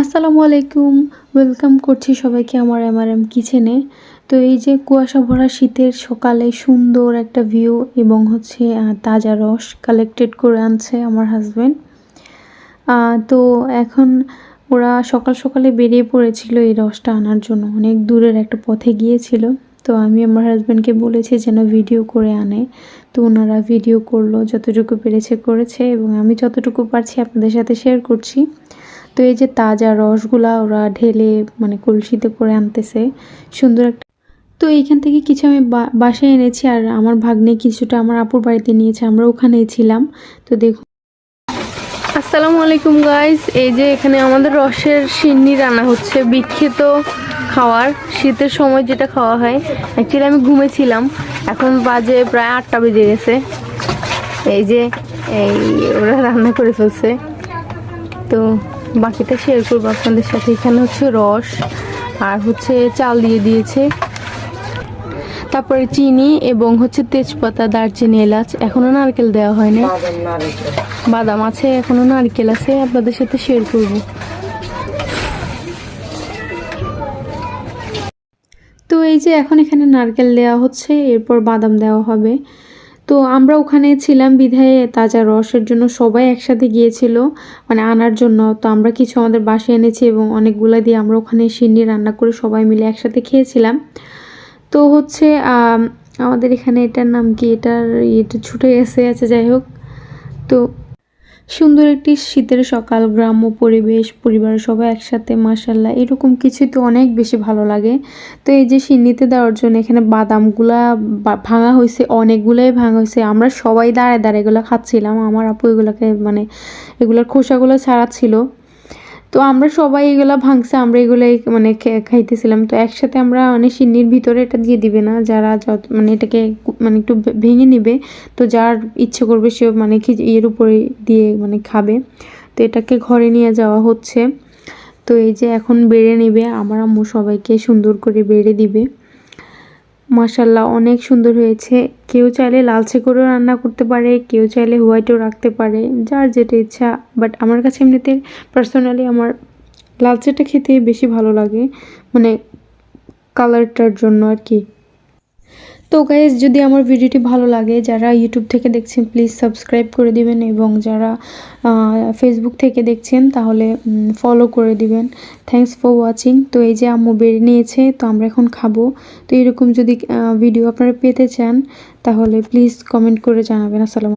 আসসালামু আলাইকুম। ওয়েলকাম করছি সবাইকে আমার এমআরএম কিচেনে। তো এই যে কুয়াশা ভরা শীতের সকালে সুন্দর একটা ভিউ এবং হচ্ছে তাজা রস কালেক্টেড করে আনছে আমার হাসব্যান্ড। তো এখন ওরা সকাল সকালে বেরিয়ে পড়েছিল এই রসটা আনার জন্য, অনেক দূরের একটা পথে গিয়েছিল। তো আমি আমার হাসব্যান্ডকে বলেছি যেন ভিডিও করে আনে, তো ওনারা ভিডিও করলো, যতটুকু পেরেছে করেছে এবং আমি যতটুকু পারছি আপনাদের সাথে শেয়ার করছি। তো এই যে তাজা রসগুলা ওরা ঢেলে মানে কলসিতে করে আনতেছে সুন্দর একটা। তো এইখান থেকে কিছু আমি বাসায় এনেছি, আর আমার ভাগ্নে কিছুটা আমার আপুর বাড়িতে নিয়েছে, আমরা ওখানেই ছিলাম। তো দেখুন, আসসালামু আলাইকুম গাইস। এই যে এখানে আমাদের রসের সিন্নি রান্না হচ্ছে, বিখ্যাত খাওয়ার, শীতের সময় যেটা খাওয়া হয়। অ্যাকচুয়ালি আমি ঘুমেছিলাম, এখন বাজে প্রায় 8টা বেজে গেছে। এই যে ওরা রান্না করে ফেলছে, তো বাকিটা শেয়ার করবো আপনাদের সাথে। এখানে হচ্ছে রস আর হচ্ছে চাল দিয়ে দিয়েছে, তারপরে চিনি এবং হচ্ছে তেজপাতা, দারচিনি, এলাচ। এখনো নারকেল দেওয়া হয়নি, বাদাম আছে, এখনো নারকেল আছে, আপনাদের সাথে শেয়ার করব। তো এই যে এখন এখানে নারকেল দেওয়া হচ্ছে, এরপর বাদাম দেওয়া হবে। তো আমরা ওখানে ছিলাম বিধায় তাজা রসের জন্য সবাই একসাথে গিয়েছিল মানে আনার জন্য। তো আমরা কিছু আমাদের বাসায় এনেছি এবং অনেকগুলো দিয়ে আমরা ওখানে সিন্নি রান্না করে সবাই মিলে একসাথে খেয়েছিলাম। তো হচ্ছে আমাদের এখানে এটার নাম কি, এটা ছুটে গেছে, আচ্ছা যাই হোক। তো সুন্দর একটি শীতের সকাল, গ্রাম্য পরিবেশ, পরিবারের সবাই একসাথে, মাশাআল্লাহ, এরকম কিছু তো অনেক বেশি ভালো লাগে। তো এই যে সিন্নিতে দেওয়ার জন্য এখানে বাদামগুলা ভাঙা হয়েছে, অনেকগুলোই ভাঙা হয়েছে। আমরা সবাই দাঁড়ায় দাঁড়ায় এগুলো খাচ্ছিলাম, আমার আপু এগুলোকে মানে এগুলোর খোসাগুলো ছাড়াচ্ছিল। তো আমরা সবাই এগুলো ভাঙছে, আমরা এগুলাই মানে খাইতেছিলাম। তো একসাথে আমরা মানে সিন্নির ভিতরে এটা দিয়ে দিবে না, যারা যত মানে এটাকে মানে একটু ভেঙে নিবে। তো যার ইচ্ছে করবে সে মানে এর উপরে দিয়ে মানে খাবে। তো এটাকে ঘরে নিয়ে যাওয়া হচ্ছে। তো এই যে এখন বেড়ে নেবে, আমার আম্মু সবাইকে সুন্দর করে বেড়ে দিবে। মাশাআল্লাহ, অনেক সুন্দর হয়েছে। কেউ চাইলে লালচে করেও রান্না করতে পারে, কেউ চাইলে হোয়াইটও রাখতে পারে, যার যেটা ইচ্ছা। বাট আমার কাছে এমনিতে পার্সোনালি আমার লালচেটা খেতে বেশি ভালো লাগে, মানে কালারটার জন্য আর কি। তো গাইজ, যদি আমার ভিডিওটি ভালো লাগে, যারা ইউটিউব থেকে দেখছেন প্লিজ সাবস্ক্রাইব করে দিবেন, এবং যারা ফেসবুক থেকে দেখছেন তাহলে ফলো করে দিবেন। Thanks for watching. তো এই যে আম্মু বেড়ে নিয়েছে, তো আমরা এখন খাবো। তো এরকম যদি ভিডিও আপনারা পেতে চান তাহলে প্লিজ কমেন্ট করে জানাবেন। আসসালামু